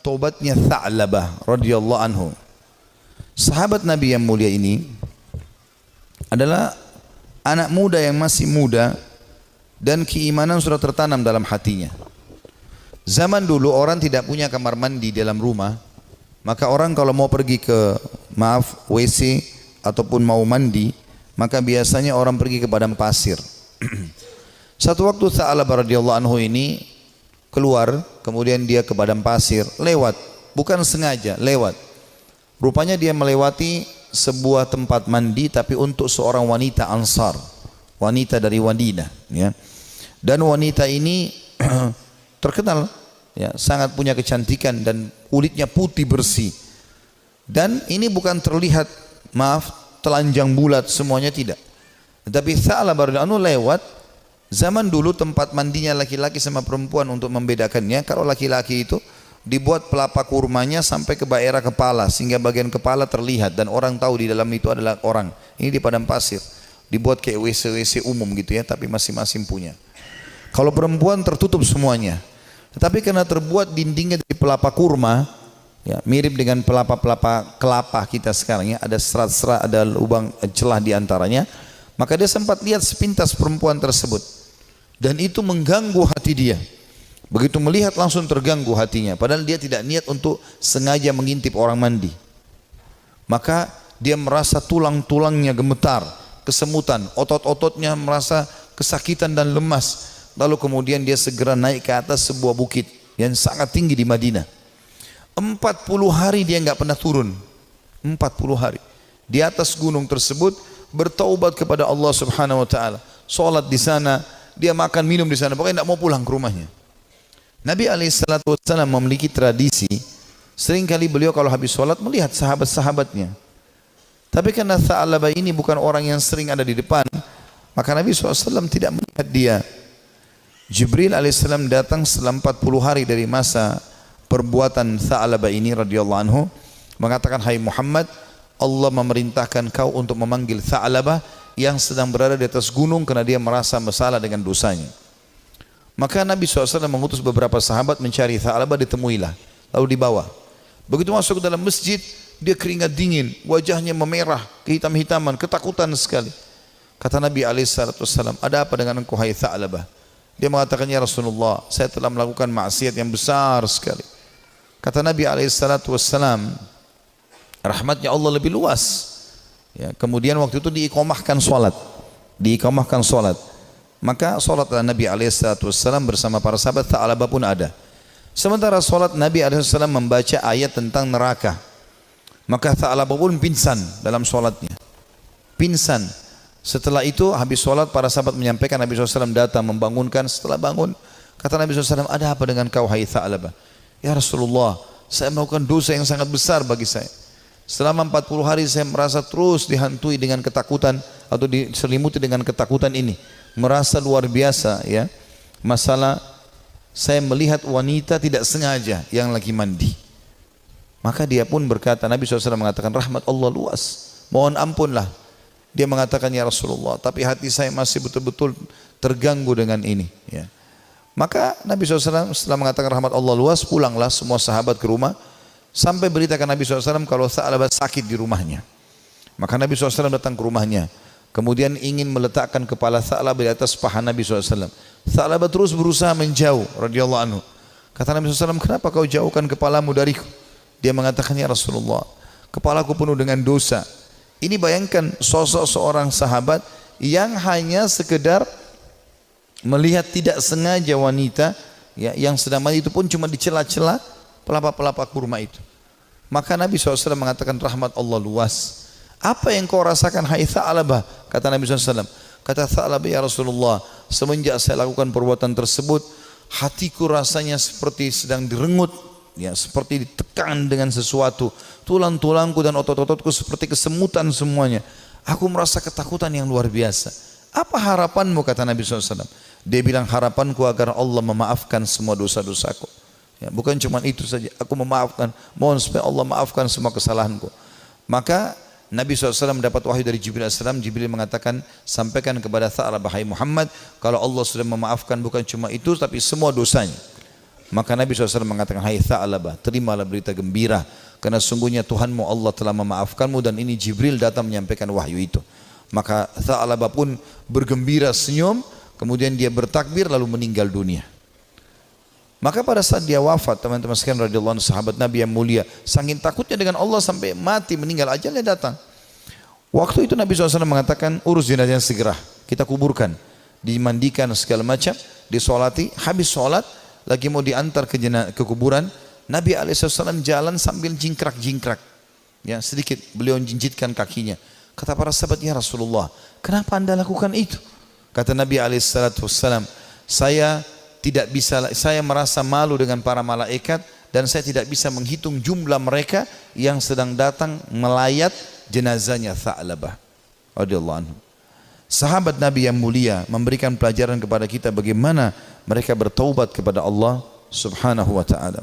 tobatnya Tha'labah radhiyallahu anhu. Sahabat Nabi yang mulia ini adalah anak muda yang masih muda dan keimanan sudah tertanam dalam hatinya. Zaman dulu orang tidak punya kamar mandi dalam rumah, maka orang kalau mau pergi ke WC ataupun mau mandi, maka biasanya orang pergi ke padang pasir. Satu waktu Tha'labah radhiyallahu anhu ini keluar, kemudian dia ke padang pasir, lewat, bukan sengaja, lewat. Rupanya dia melewati sebuah tempat mandi tapi untuk seorang wanita Ansar, wanita dari Madinah, ya. Dan wanita ini terkenal, ya, sangat punya kecantikan dan kulitnya putih bersih. Dan ini bukan terlihat, telanjang bulat semuanya, tidak. Tetapi Tha'labah radhiyallahu anhu lewat. Zaman dulu tempat mandinya laki-laki sama perempuan untuk membedakannya, kalau laki-laki itu dibuat pelapa kurmanya sampai ke daerah kepala sehingga bagian kepala terlihat dan orang tahu di dalam itu adalah orang. Ini di padang pasir, dibuat kayak WC-WC umum gitu ya, tapi masing-masing punya. Kalau perempuan tertutup semuanya, tetapi karena terbuat dindingnya dari pelapa kurma, ya, mirip dengan pelapa-pelapa kelapa kita sekarang, ya, ada serat-serat, ada lubang celah di antaranya, maka dia sempat lihat sepintas perempuan tersebut dan itu mengganggu hati dia. Begitu melihat langsung terganggu hatinya, padahal dia tidak niat untuk sengaja mengintip orang mandi. Maka dia merasa tulang-tulangnya gemetar, kesemutan, otot-ototnya merasa kesakitan dan lemas. Lalu kemudian dia segera naik ke atas sebuah bukit yang sangat tinggi di Madinah. 40 hari dia nggak pernah turun. 40 hari di atas gunung tersebut bertaubat kepada Allah Subhanahu wa taala. Salat di sana, dia makan minum di sana, pokoknya tidak mau pulang ke rumahnya. Nabi SAW memiliki tradisi, seringkali beliau kalau habis sholat melihat sahabat-sahabatnya. Tapi karena Tha'labah ini bukan orang yang sering ada di depan, maka Nabi SAW tidak melihat dia. Jibril AS datang setelah 40 hari dari masa perbuatan Tha'labah ini radhiyallahu anhu, mengatakan, hai Muhammad, Allah memerintahkan kau untuk memanggil Tha'labah yang sedang berada di atas gunung karena dia merasa bersalah dengan dosanya. Maka Nabi SAW mengutus beberapa sahabat mencari Tha'labah, ditemuilah, lalu dibawa. Begitu masuk ke dalam masjid, dia keringat dingin, wajahnya memerah, kehitam-hitaman, ketakutan sekali. Kata Nabi SAW, ada apa dengan engkau hai Tha'labah? Dia mengatakan, ya Rasulullah, saya telah melakukan maksiat yang besar sekali. Kata Nabi SAW, rahmatnya Allah lebih luas. Ya, kemudian waktu itu diiqamahkan solat. Maka solatlah Nabi SAW bersama para sahabat, Tha'labah pun ada. Sementara solat, Nabi SAW membaca ayat tentang neraka. Maka Tha'labah pun pingsan dalam solatnya. Pingsan. Setelah itu habis solat, para sahabat menyampaikan, Nabi SAW datang membangunkan. Setelah bangun, kata Nabi SAW, ada apa dengan kau hai Tha'labah? Ya Rasulullah, saya melakukan dosa yang sangat besar bagi saya. Selama 40 hari saya merasa terus dihantui dengan ketakutan atau diselimuti dengan ketakutan ini. Merasa luar biasa, ya. Masalah saya melihat wanita tidak sengaja yang lagi mandi. Maka dia pun berkata, Nabi SAW mengatakan, rahmat Allah luas, mohon ampunlah. Dia mengatakan, ya Rasulullah, tapi hati saya masih betul-betul terganggu dengan ini, ya. Maka Nabi SAW setelah mengatakan rahmat Allah luas, pulanglah semua sahabat ke rumah. Sampai beritakan Nabi SAW kalau Tha'labah sakit di rumahnya. Maka Nabi SAW datang ke rumahnya, kemudian ingin meletakkan kepala Tha'labah di atas paha Nabi SAW. Tha'labah terus berusaha menjauh radhiyallahu anhu. Kata Nabi SAW, kenapa kau jauhkan kepalamu dariku? Dia mengatakan, ya Rasulullah, kepalaku penuh dengan dosa. Ini bayangkan sosok seorang sahabat yang hanya sekedar melihat tidak sengaja wanita, ya, yang sedang mandi, itu pun cuma di celah-celah pelapa-pelapa kurma itu. Maka Nabi SAW mengatakan, rahmat Allah luas. Apa yang kau rasakan hai Tha'labah? Kata Nabi SAW. Kata Tha'labah, ya Rasulullah, semenjak saya lakukan perbuatan tersebut, hatiku rasanya seperti sedang direngut, ya, seperti ditekan dengan sesuatu. Tulang-tulangku dan otot-ototku seperti kesemutan semuanya. Aku merasa ketakutan yang luar biasa. Apa harapanmu? Kata Nabi SAW. Dia bilang, harapanku agar Allah memaafkan semua dosa-dosaku. Ya, bukan cuma itu saja, aku memaafkan, mohon supaya Allah maafkan semua kesalahanku. Maka Nabi SAW mendapat wahyu dari Jibril AS. Jibril mengatakan, sampaikan kepada Tha'labah, hai Muhammad, kalau Allah sudah memaafkan bukan cuma itu tapi semua dosanya. Maka Nabi SAW mengatakan, hai Tha'labah, terimalah berita gembira, karena sungguhnya Tuhanmu Allah telah memaafkanmu, dan ini Jibril datang menyampaikan wahyu itu. Maka Tha'labah pun bergembira, senyum, kemudian dia bertakbir lalu meninggal dunia. Maka pada saat dia wafat, teman-teman sekalian radhiyallahu anhu, sahabat Nabi yang mulia, saking takutnya dengan Allah sampai mati, meninggal, ajalnya datang. Waktu itu Nabi SAW mengatakan, urus jenazahnya segera, kita kuburkan, dimandikan segala macam, disolati. Habis sholat lagi mau diantar ke kuburan, Nabi SAW jalan sambil jingkrak-jingkrak, ya sedikit beliau jinjitkan kakinya. Kata para sahabat, ya Rasulullah, kenapa anda lakukan itu? Kata Nabi SAW, saya merasa malu dengan para malaikat, dan saya tidak bisa menghitung jumlah mereka yang sedang datang melayat jenazahnya Tha'labah radhiyallahu anhu. Sahabat Nabi yang mulia memberikan pelajaran kepada kita bagaimana mereka bertaubat kepada Allah Subhanahu wa ta'ala.